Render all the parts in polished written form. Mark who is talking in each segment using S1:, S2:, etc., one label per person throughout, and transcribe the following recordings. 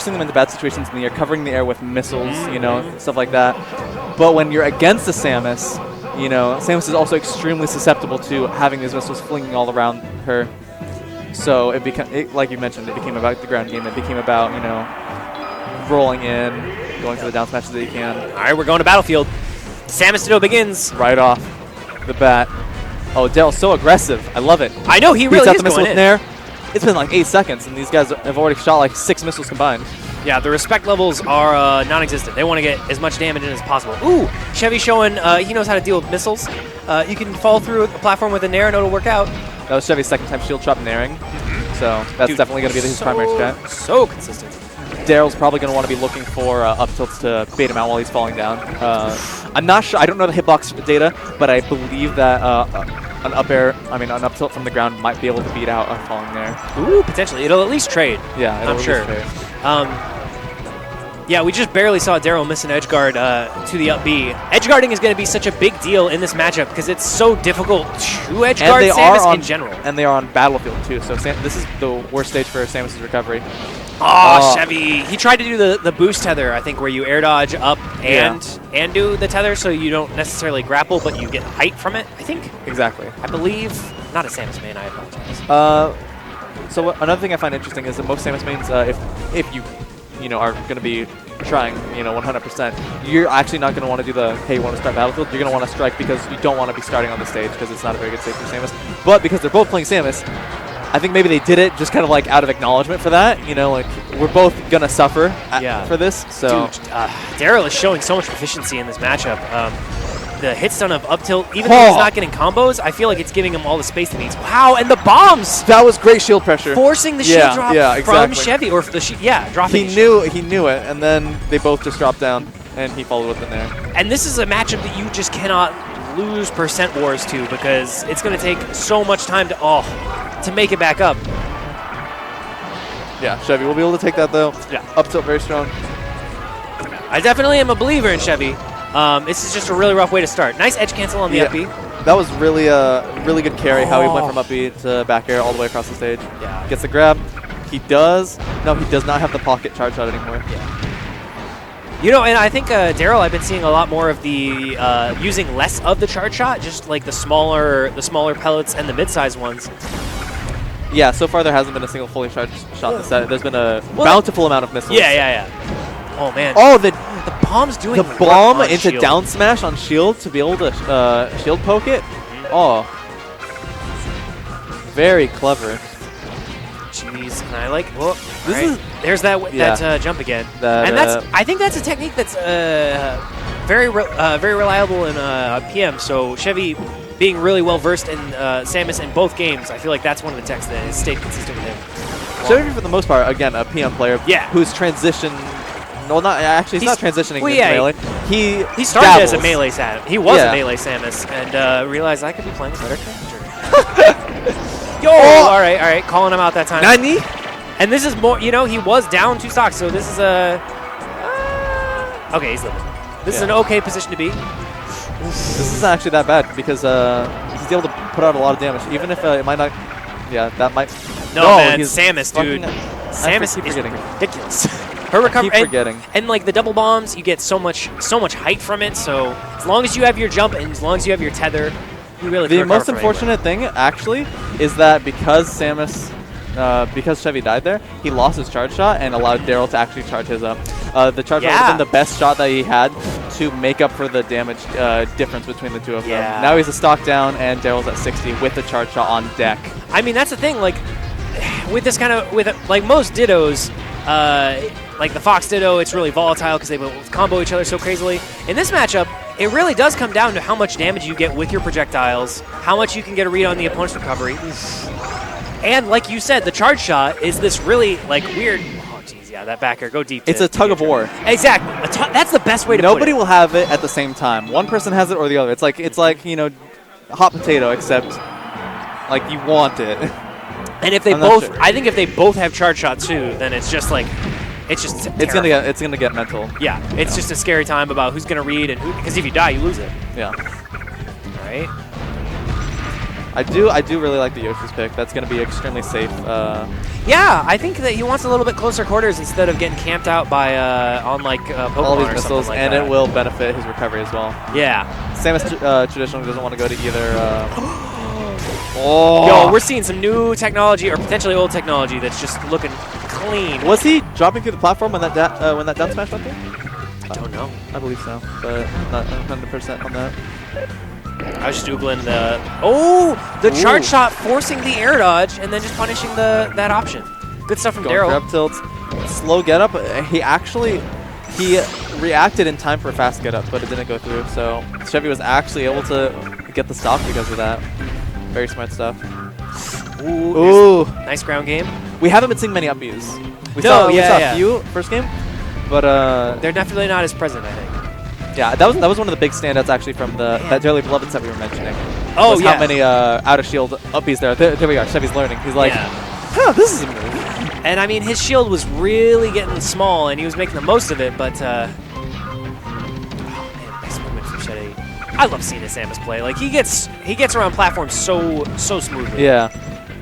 S1: forcing them into bad situations in the air, covering the air with missiles, you know, stuff like that. But when you're against the Samus, you know, Samus is also extremely susceptible to having these missiles flinging all around her. So it became, like you mentioned, it became about the ground game. It became about, you know, rolling in, going for the down smashes that you can.
S2: All right, we're going to Battlefield. Samus Ditto begins.
S1: Right off the bat. Oh, Darrell's so aggressive. I love it.
S2: I know, he really is
S1: going
S2: in.
S1: There. It's been like 8 seconds, and these guys have already shot like 6 missiles combined.
S2: Yeah, the respect levels are non-existent. They want to get as much damage in as possible. Ooh, Chevy showing he knows how to deal with missiles. You can fall through a platform with a nair and it'll work out.
S1: That was Chevy's second time shield trap nairing. So that's definitely going to be his primary strat.
S2: So consistent.
S1: Darrell's probably going to want to be looking for up tilts to bait him out while he's falling down. I'm not sure. I don't know the hitbox data, but I believe that an up tilt from the ground might be able to beat out a falling there.
S2: Ooh, potentially. It'll at least trade.
S1: Yeah,
S2: I'm sure. Yeah, we just barely saw Darrell miss an edge guard to the up B. Edge guarding is going to be such a big deal in this matchup because it's so difficult to edge guard Samus in general.
S1: And they are on Battlefield too, so this is the worst stage for Samus' recovery.
S2: Oh, Chevy. He tried to do the boost tether, I think, where you air dodge up and do the tether so you don't necessarily grapple, but you get height from it, I think.
S1: Exactly.
S2: I believe. Not a Samus main, I apologize.
S1: So another thing I find interesting is that most Samus mains, if you know, are going to be trying, you know, 100%, you're actually not going to want to do the, hey, you want to start Battlefield? You're going to want to strike because you don't want to be starting on the stage because it's not a very good stage for Samus. But because they're both playing Samus, I think maybe they did it just kind of like out of acknowledgement for that. You know, like, we're both going to suffer for this. So
S2: dude, Darrell is showing so much proficiency in this matchup. The hit stun of up tilt, even though he's not getting combos, I feel like it's giving him all the space he needs. Wow, and the bombs!
S1: That was great shield pressure.
S2: Forcing the shield drop from Chevy, or dropping.
S1: He knew it, and then they both just dropped down, and he followed with it there.
S2: And this is a matchup that you just cannot lose percent wars to because it's going to take so much time to make it back up.
S1: Yeah, Chevy will be able to take that though.
S2: Yeah,
S1: up tilt very strong.
S2: I definitely am a believer in Chevy. This is just a really rough way to start. Nice edge cancel on the up B.
S1: That was really a really good carry, how he went from up B to back air all the way across the stage.
S2: Yeah.
S1: Gets the grab. He does. No, he does not have the pocket charge shot anymore.
S2: Yeah. You know, and I think, Darrell, I've been seeing a lot more of the using less of the charge shot, just like the smaller pellets and the mid-sized ones.
S1: Yeah, so far there hasn't been a single fully charged shot in the set. There's been a bountiful amount of missiles.
S2: Yeah. Oh, man.
S1: Oh, the
S2: bomb's doing
S1: the bomb into shield. Down smash on shield to be able to shield poke it. Oh, very clever.
S2: Jeez, and I like. Whoa, there's that jump again, and I think that's a technique that's very reliable in PM. So Chevy, being really well versed in Samus in both games, I feel like that's one of the techs that has stayed consistent with him.
S1: Chevy, for the most part, again, a PM player.
S2: Yeah.
S1: Who's transitioned. Well, not actually. He's not transitioning into melee. He
S2: started as a melee Samus. He was a melee Samus, and realized I could be playing a better character. Yo! All right, calling him out that time.
S1: Nani?
S2: And this is more. You know, he was down 2 stocks, so this is a. Okay, he's living. This is an okay position to be.
S1: This isn't actually that bad because he's able to put out a lot of damage, even if it might not. Yeah, that might.
S2: No man, Samus, dude. Samus is ridiculous. Her recovery, and like the double bombs, you get so much height from it. So as long as you have your jump and as long as you have your tether, you really. The
S1: most unfortunate thing actually is that because Chevy died there, he lost his charge shot and allowed Darrell to actually charge his up. The charge shot would have been the best shot that he had to make up for the damage difference between the two of them. Now he's a stock down and Darrell's at 60 with the charge shot on deck.
S2: I mean, that's the thing. Like with this kind of like most Dittos. Like the Fox Ditto, it's really volatile because they will combo each other so crazily. In this matchup, it really does come down to how much damage you get with your projectiles, how much you can get a read on the opponent's recovery. And like you said, the charge shot is this really like weird. Oh, geez, yeah, that back air, go deep.
S1: It's a tug of war.
S2: Exactly. That's the best way to put it.
S1: Nobody will have it at the same time. One person has it or the other. It's like you know, hot potato, except like you want it.
S2: And if they I think if they both have charge shot too, then it's just like, it's gonna get mental. Yeah, it's just a scary time about who's gonna read and because if you die, you lose it.
S1: Yeah.
S2: All right.
S1: I do really like the Yoshi's pick. That's going to be extremely safe.
S2: Yeah, I think that he wants a little bit closer quarters instead of getting camped out by on like Pokemon
S1: all these
S2: or
S1: missiles,
S2: something like
S1: and
S2: that.
S1: it will benefit his recovery as well.
S2: Yeah.
S1: Samus traditionally doesn't want to go to either. Oh!
S2: Yo, we're seeing some new technology or potentially old technology that's just looking clean.
S1: Was he dropping through the platform when that down smash went through?
S2: I don't know.
S1: I believe so, but not 100% on that.
S2: I was just Googling the charge shot forcing the air dodge and then just punishing that option. Good stuff from
S1: Going
S2: Darrell.
S1: for up tilts. Slow get up. He reacted in time for a fast get up, but it didn't go through. So Chevy was actually able to get the stock because of that. Very smart stuff. Ooh.
S2: Nice ground game.
S1: We haven't been seeing many up Bs. We saw a few first game, but
S2: they're definitely not as present, I think.
S1: yeah, that was one of the big standouts actually from that Dearly Beloved set we were mentioning.
S2: Oh,
S1: was
S2: yeah.
S1: how many out of shield up Bs there. There we are. Chevy's learning. He's like, oh, this is a move.
S2: And I mean, his shield was really getting small, and he was making the most of it. But oh man, nice movement from Chevy. I love seeing this Samus play. Like he gets around platforms so smoothly.
S1: Yeah,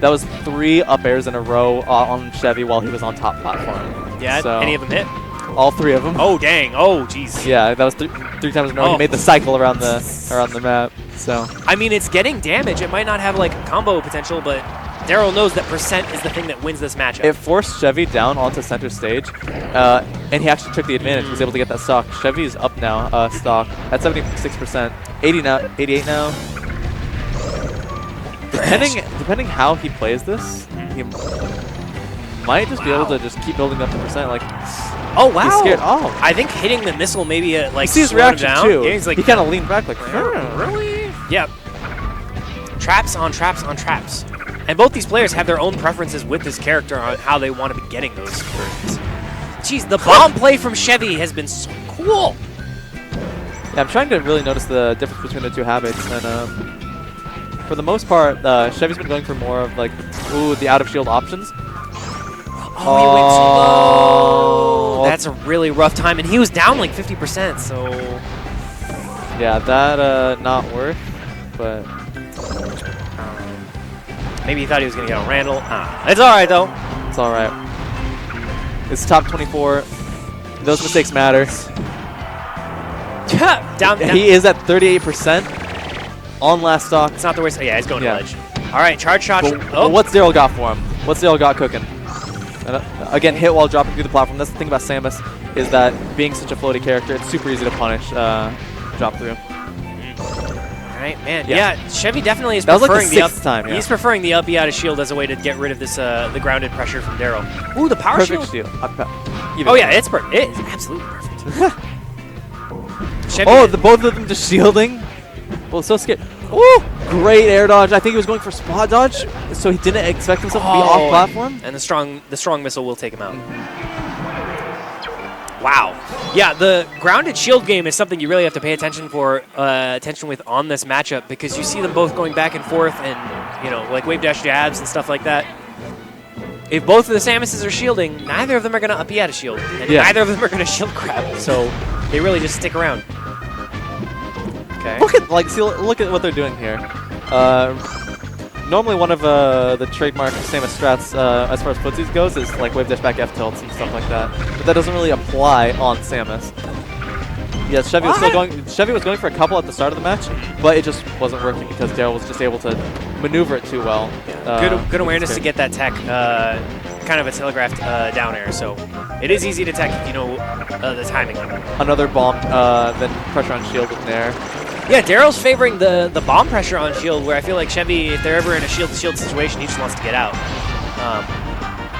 S1: that was 3 up airs in a row on Chevy while he was on top platform.
S2: Yeah.
S1: So,
S2: Any of them hit?
S1: all 3 of them.
S2: Oh dang. Oh jeez.
S1: Yeah, that was 3 times in a row. He made the cycle around the map. So
S2: I mean, it's getting damage. It might not have like combo potential, but Darrell knows that percent is the thing that wins this matchup.
S1: it forced Chevy down onto center stage, and he actually took the advantage. He was able to get that stock. Chevy is up now, stock at 76%, 88 now. Depending how he plays this, he might just be able to just keep building up the percent. Like,
S2: oh wow!
S1: he's scared. Oh,
S2: I think hitting the missile maybe like
S1: you see his
S2: slowed him
S1: reaction
S2: down.
S1: too.
S2: Yeah, he's like,
S1: he kind of leaned back like,
S2: really? Yep. Traps on traps on traps. And both these players have their own preferences with this character on how they want to be getting those conversions. Jeez, the bomb play from Chevy has been so cool.
S1: Yeah, I'm trying to really notice the difference between the two habits, and for the most part, Chevy's been going for more of like, the out of shield options.
S2: Oh, he went too low. That's a really rough time, and he was down like 50%. So
S1: yeah, that not worth, but.
S2: Maybe he thought he was going to get on Randall. It's all right, though.
S1: It's all right. It's top 24. Those mistakes matter.
S2: down.
S1: He is at 38% on last stock.
S2: It's not the worst. Yeah, he's going to ledge. All right, charge shot.
S1: But what's Darrell got for him? What's Darrell got cooking? And, again, hit while dropping through the platform. That's the thing about Samus, is that being such a floaty character, it's super easy to punish drop through.
S2: Right, man. Yeah, Chevy definitely is
S1: that
S2: preferring
S1: was like the 6th time. Yeah.
S2: He's preferring the up B out of shield as a way to get rid of this the grounded pressure from Darrell. Ooh, the power
S1: Perfect
S2: shield.
S1: Oh
S2: yeah, it's perfect. It's absolutely perfect.
S1: Chevy both of them just shielding. Well, so scared. Ooh, great air dodge. I think he was going for spot dodge, so he didn't expect himself to be off platform.
S2: And the strong missile will take him out. Wow. Yeah, the grounded shield game is something you really have to pay attention with on this matchup, because you see them both going back and forth and, like wave dash jabs and stuff like that. If both of the Samuses are shielding, neither of them are going to up out of shield, and neither of them are going to shield grab, so they really just stick around. Okay.
S1: Look at what they're doing here. Normally one of the trademark Samus strats as far as footsies goes is like wave dash back F tilts and stuff like that. But that doesn't really apply on Samus. Yes, Chevy was going for a couple at the start of the match, but it just wasn't working because Darrell was just able to maneuver it too well.
S2: Good awareness to get that tech, kind of a telegraphed down air, so it is easy to tech if you know the timing.
S1: Another bomb, then pressure on shield with Nair.
S2: Yeah, Darrell's favoring the bomb pressure on shield, where I feel like Chevy, if they're ever in a shield-to-shield situation, he just wants to get out.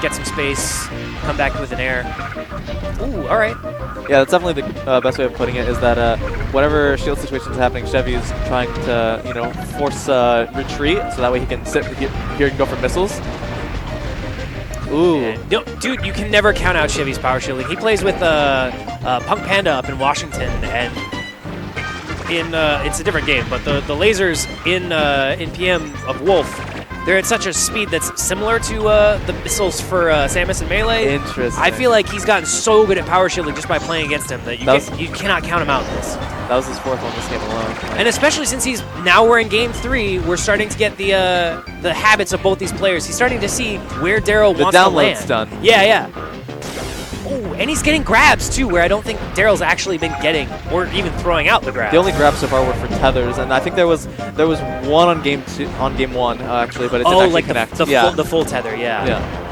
S2: Get some space, come back with an air. Ooh, all right.
S1: Yeah, that's definitely the best way of putting it, is that whatever shield situation is happening, Chevy's trying to, force retreat, so that way he can sit here and go for missiles. Ooh.
S2: No, dude, you can never count out Chevy's power shielding. He plays with Punk Panda up in Washington, and it's a different game, but the lasers in PM of Wolf, they're at such a speed that's similar to the missiles for Samus and Melee.
S1: Interesting.
S2: I feel like he's gotten so good at power shielding just by playing against him that you cannot count him out in this.
S1: That was his 4th one this game alone.
S2: And especially since we're in game 3, we're starting to get the habits of both these players. He's starting to see where Darrell wants to land.
S1: The download's done.
S2: Yeah. Oh, and he's getting grabs too, where I don't think Darrell's actually been getting or even throwing out the grabs.
S1: The only grabs so far were for tethers, and I think there was one on game 1 actually, but it didn't actually connect.
S2: The full tether,
S1: Yeah.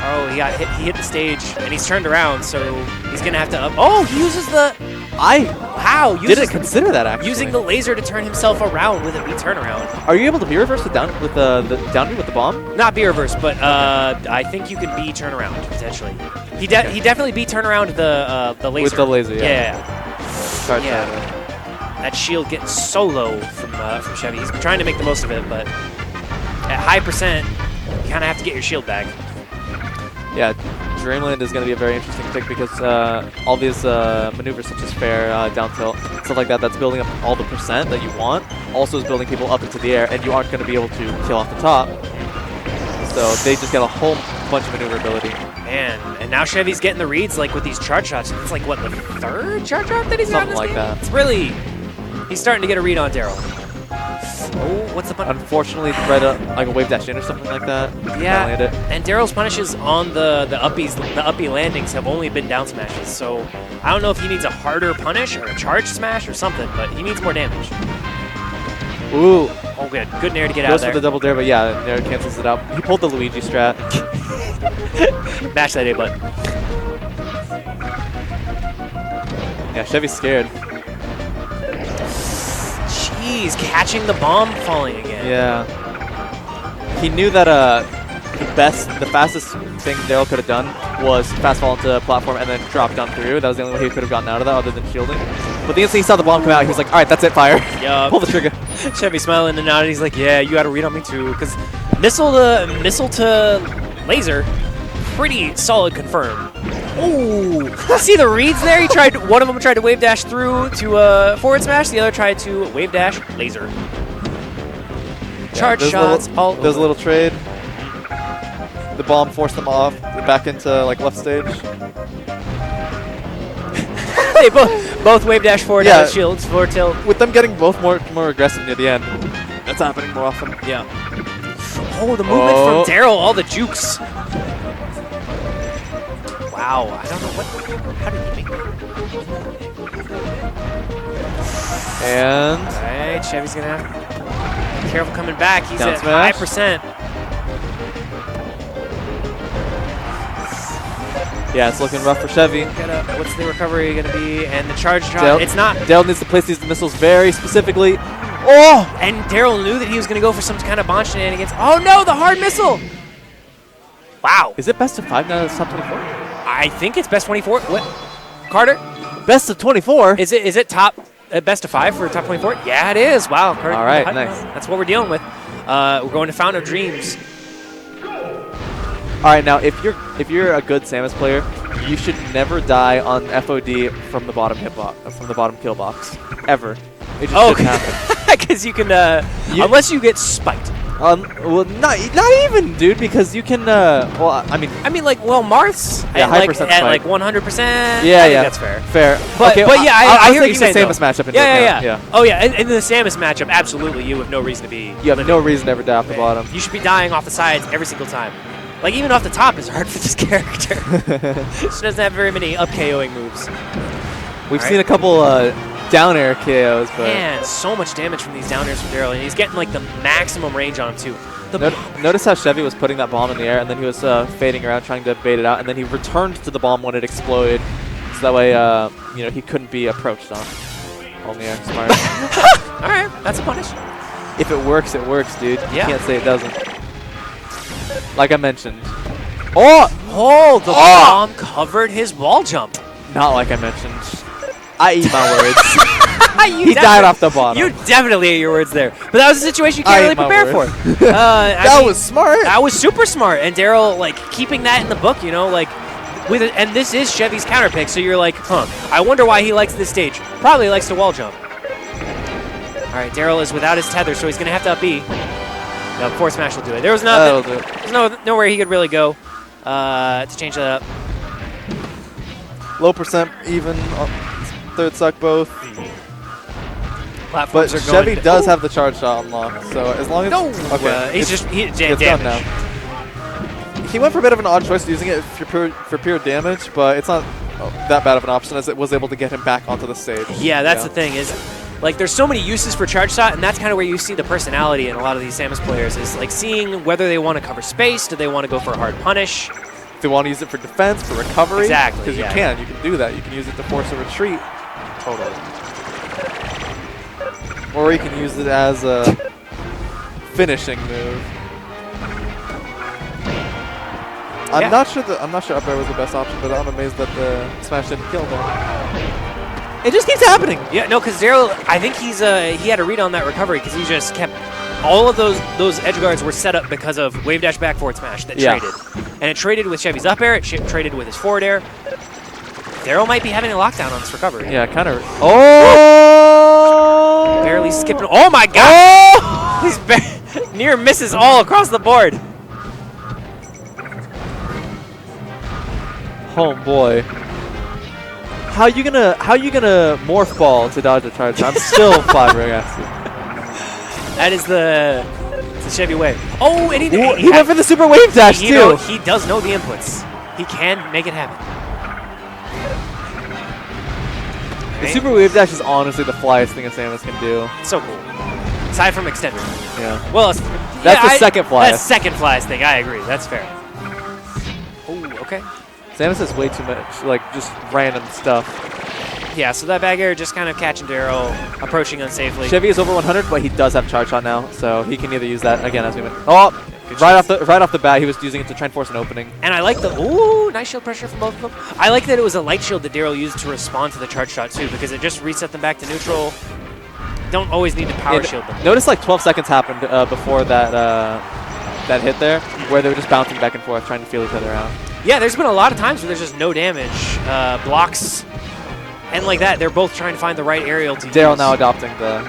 S2: Oh, he hit the stage, and he's turned around, so he's gonna have to up. Oh, he uses the.
S1: Didn't consider that actually.
S2: Using the laser to turn himself around with a B turnaround.
S1: Are you able to B reverse the down with the down B with the bomb?
S2: Not B reverse, but I think you can B turn around potentially. He definitely B turn around the laser.
S1: With the laser,
S2: yeah.
S1: Yeah.
S2: That shield getting so low from Chevy. He's trying to make the most of it, but at high percent, you kind of have to get your shield back.
S1: Yeah, Dreamland is going to be a very interesting pick because all these maneuvers such as fair, down tilt, stuff like that, that's building up all the percent that you want, also is building people up into the air, and you aren't going to be able to kill off the top. So they just get a whole bunch of maneuverability.
S2: Man, and now Chevy's getting the reads like with these charge shots. It's like, what, the 3rd charge shot that he's got in this game?
S1: Something like that.
S2: It's really, he's starting to get a read on Darrell. Oh, what's the punish?
S1: Unfortunately, right like a wave dash in or something like that.
S2: Yeah, and Darrell's punishes on the uppy landings have only been down smashes, so I don't know if he needs a harder punish or a charge smash or something, but he needs more damage.
S1: Ooh.
S2: Oh, good. Good nair to get out
S1: Goes
S2: there.
S1: for the double dare, but yeah, nair cancels it out. He pulled the Luigi strat.
S2: Mash that A button.
S1: Yeah, Chevy's scared.
S2: Jeez, catching the bomb falling again.
S1: Yeah. He knew that the fastest thing Darrell could have done was fast fall into a platform and then drop down through. That was the only way he could have gotten out of that other than shielding. But the instant he saw the bomb come out, he was like, all right, that's it, fire.
S2: Yup.
S1: Pull the trigger.
S2: Chevy smiling and nodding. He's like, yeah, you got to read on me too. Because missile to laser, pretty solid confirm. Ooh, see the reads there? One of them tried to wave dash through to forward smash. The other tried to wave dash laser. Charge shots.
S1: There's a little trade. The bomb forced them off back into like left stage.
S2: They both wave dash forward out of shields, forward tilt.
S1: With them getting both more aggressive near the end. That's happening more often.
S2: Yeah. Oh, the movement from Darrell, all the jukes. Wow, I don't know how did he make that?
S1: And
S2: all right, Chevy's gonna have to be careful coming back. He's
S1: down
S2: at
S1: smash.
S2: 5%.
S1: Yeah, it's looking rough for Chevy.
S2: What's the recovery gonna be? And the charge shot. It's not.
S1: Darrell needs to place these missiles very specifically. Oh!
S2: And Darrell knew that he was gonna go for some kind of bond shenanigans. Oh no, the hard missile! Wow.
S1: Is it best of 5 now? It's top 24.
S2: I think it's best 24. What? Carter?
S1: Best of 24?
S2: Is it top best of 5 for top 24? Yeah, it is. Wow. Carter,
S1: all right, nice.
S2: That's what we're dealing with. We're going to Fountain of Dreams.
S1: All right, now if you're a good Samus player, you should never die on FOD from the bottom kill box ever. It just shouldn't happen.
S2: Because you can unless you get spiked.
S1: Well, not even, dude, because you can. Well, I mean,
S2: Marth's
S1: at
S2: like 100%.
S1: Yeah,
S2: That's fair.
S1: Fair,
S2: but
S1: okay,
S2: yeah, I hear what you're saying.
S1: The Samus matchup.
S2: Yeah. Oh yeah, in the Samus matchup, absolutely, you have no reason to be.
S1: You have no reason to ever die off the bottom.
S2: You should be dying off the sides every single time. Like even off the top is hard for this character. She doesn't have very many up KOing moves.
S1: We've seen a couple down air KOs, but
S2: man, so much damage from these down airs from Darrell, and he's getting like the maximum range on him too.
S1: Notice how Chevy was putting that bomb in the air, and then he was fading around trying to bait it out, and then he returned to the bomb when it exploded, so that way he couldn't be approached on. Oh yeah, smart.
S2: All right, that's a punish.
S1: If it works, dude. You can't say it doesn't. Like I mentioned.
S2: Oh, the bomb covered his wall jump.
S1: Not like I mentioned. I eat my words. He died off the bottom.
S2: You definitely ate your words there. But that was a situation you can't really prepare for.
S1: That was smart.
S2: That was super smart. And Darrell, like, keeping that in the book, like, with it. And this is Chevy's counter pick, so you're like, I wonder why he likes this stage. Probably likes to wall jump. All right, Darrell is without his tether, so he's going to have to up B. No, forward smash will do it. There was nothing. There's nowhere he could really go to change that up.
S1: Low percent, even. Third suck both.
S2: Platforms
S1: But
S2: are going
S1: Chevy does have the charge shot unlocked, so as long as...
S2: No!
S1: Okay,
S2: He's
S1: it's
S2: damage.
S1: done now. He went for a bit of an odd choice using it for pure damage, but it's not that bad of an option as it was able to get him back onto the stage.
S2: Yeah, that's the thing is, like, there's so many uses for charge shot, and that's kind of where you see the personality in a lot of these Samus players is like seeing whether they want to cover space, do they want to go for a hard punish.
S1: If they want to use it for defense, for recovery.
S2: Exactly.
S1: Because you can do that. You can use it to force a retreat.
S2: Totally.
S1: Or you can use it as a finishing move. I'm not sure up air was the best option, but I'm amazed that the smash didn't kill him. It just keeps happening.
S2: Yeah, no, because Darrell, I think he had a read on that recovery because he just kept all of those edge guards were set up because of wave dash back forward smash that traded, and it traded with Chevy's up air, it traded with his forward air. Darrell might be having a lockdown on this recovery.
S1: Yeah, kind of. Oh!
S2: Barely skipping. Oh my God! Oh! He's near misses all across the board.
S1: Oh boy. How you gonna morph ball to dodge a charge? I'm still flabbergasted.
S2: That is the Chevy way. Oh, and he
S1: went for the super wave dash too.
S2: He does know the inputs. He can make it happen.
S1: The super wave dash is honestly the flyest thing a Samus can do.
S2: So cool. Aside from extender.
S1: Yeah.
S2: Well,
S1: that's the second flyest.
S2: That's second flyest thing. I agree. That's fair. Oh, okay.
S1: Samus has way too much, like, just random stuff.
S2: Yeah, so that back air just kind of catching Darrell, approaching unsafely.
S1: Chevy is over 100, but he does have charge shot now, so he can either use that again as we went. Oh, right off the bat, he was using it to try and force an opening.
S2: And I like the nice shield pressure from both of them. I like that it was a light shield that Darrell used to respond to the charge shot too, because it just reset them back to neutral. Don't always need to power shield them.
S1: Notice like 12 seconds happened before that that hit there, where they were just bouncing back and forth, trying to feel each other out.
S2: Yeah, there's been a lot of times where there's just no damage, blocks, and like that. They're both trying to find the right aerial to
S1: Darrell
S2: use.
S1: now adopting the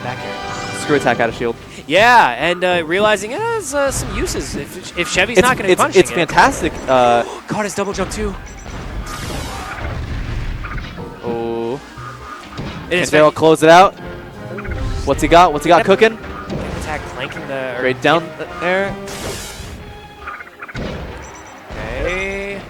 S2: back air.
S1: screw attack out of shield.
S2: Yeah, and realizing it has some uses if Chevy's not going to be punishing
S1: It's fantastic.
S2: Caught his double jump too.
S1: Oh. Can Darrell close it out? What's he got? What's he got cooking?
S2: Attack flanking the...
S1: Right down there.
S2: Okay.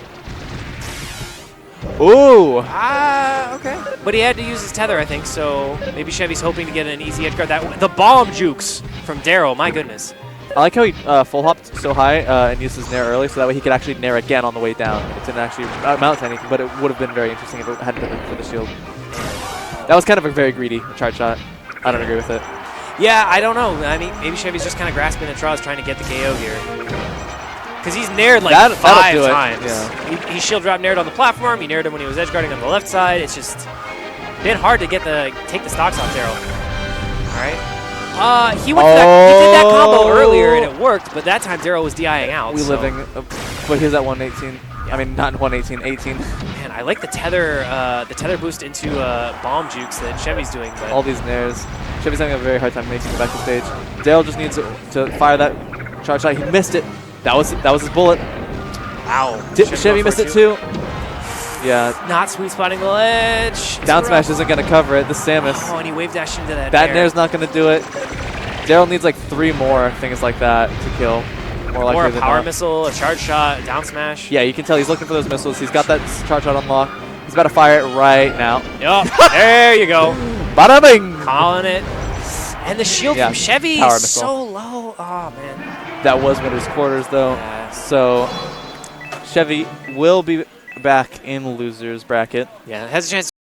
S1: Ooh.
S2: Okay. But he had to use his tether, I think, so maybe Chevy's hoping to get an easy edge guard. The bomb jukes from Darrell, my goodness.
S1: I like how he full hopped so high and used his nair early, so that way he could actually nair again on the way down. It didn't actually amount to anything, but it would have been very interesting if it hadn't been for the shield. That was kind of a very greedy charge shot. I don't agree with it.
S2: Yeah, I don't know. I mean, maybe Chevy's just kind of grasping at straws trying to get the KO here. Because he's nared like five times. Yeah. He shield drop nared on the platform. He nared him when he was edge guarding on the left side. It's just been hard to take the stocks off Darrell. All right. He did that combo earlier and it worked, but that time Darrell was DIing out.
S1: But here's that 118. I mean, not 118, 18.
S2: Man, I like the tether boost into bomb jukes that Chevy's doing. But
S1: all these nairs. Chevy's having a very hard time making it back to stage. Darrell just needs to fire that charge shot. He missed it. That was his bullet.
S2: Wow.
S1: Chevy missed it too. Yeah.
S2: Not sweet spotting the ledge.
S1: Down smash isn't going to cover it. The Samus.
S2: Oh, and he wave dashed into that
S1: That nair's not going to do it. Darrell needs like 3 more things like that to kill.
S2: Or a power missile, a charge shot, down smash.
S1: Yeah, you can tell he's looking for those missiles. He's got that charge shot unlocked. He's about to fire it right now.
S2: Yup. There you go.
S1: Bada bing.
S2: Calling it. And the shield from Chevy is so low. Oh, man.
S1: That was winner's quarters, though.
S2: Yeah.
S1: So Chevy will be back in loser's bracket.
S2: Yeah, has a chance